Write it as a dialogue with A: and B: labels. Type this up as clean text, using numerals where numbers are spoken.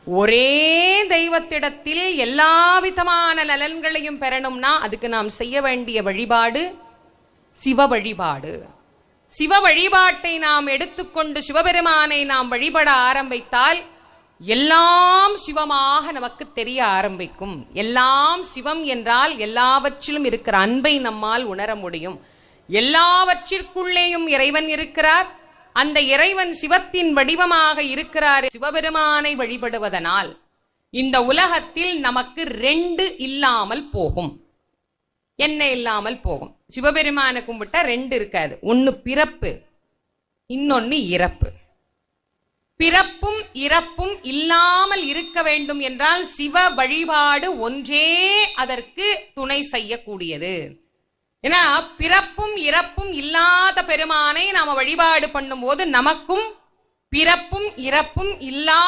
A: ஒரே தெய்வத்திடத்தில் எல்லா விதமான நலன்களையும் பெறணும்னா அதுக்கு நாம் செய்ய வேண்டிய வழிபாடு சிவ வழிபாடு. சிவ வழிபாட்டை நாம் எடுத்துக்கொண்டு சிவபெருமானை நாம் வழிபட ஆரம்பித்தால் எல்லாம் சிவமாக நமக்கு தெரிய ஆரம்பிக்கும். எல்லாம் சிவம் என்றால் எல்லாவற்றிலும் இருக்கிற அன்பை நம்மால் உணர முடியும். எல்லாவற்றிற்குள்ளேயும் இறைவன் இருக்கிறார். அந்த இறைவன் சிவத்தின் வடிவமாக இருக்கிறார். சிவபெருமானை வழிபடுவதனால் இந்த உலகத்தில் நமக்கு 2 இல்லாமல் போகும். என்ன இல்லாமல் போகும்? சிவபெருமானை கும்பிட்டா 2 இருக்காது. ஒன்னு பிறப்பு, இன்னொன்னு இறப்பு. பிறப்பும் இறப்பும் இல்லாமல் இருக்க வேண்டும் என்றால் சிவ வழிபாடு ஒன்றே அதற்கு துணை செய்யக்கூடியது. ஏன்னா பிறப்பும் இறப்பும் இல்லாத பெருமானை நாம வழிபாடு பண்ணும் போது நமக்கும் பிறப்பும் இறப்பும் இல்லா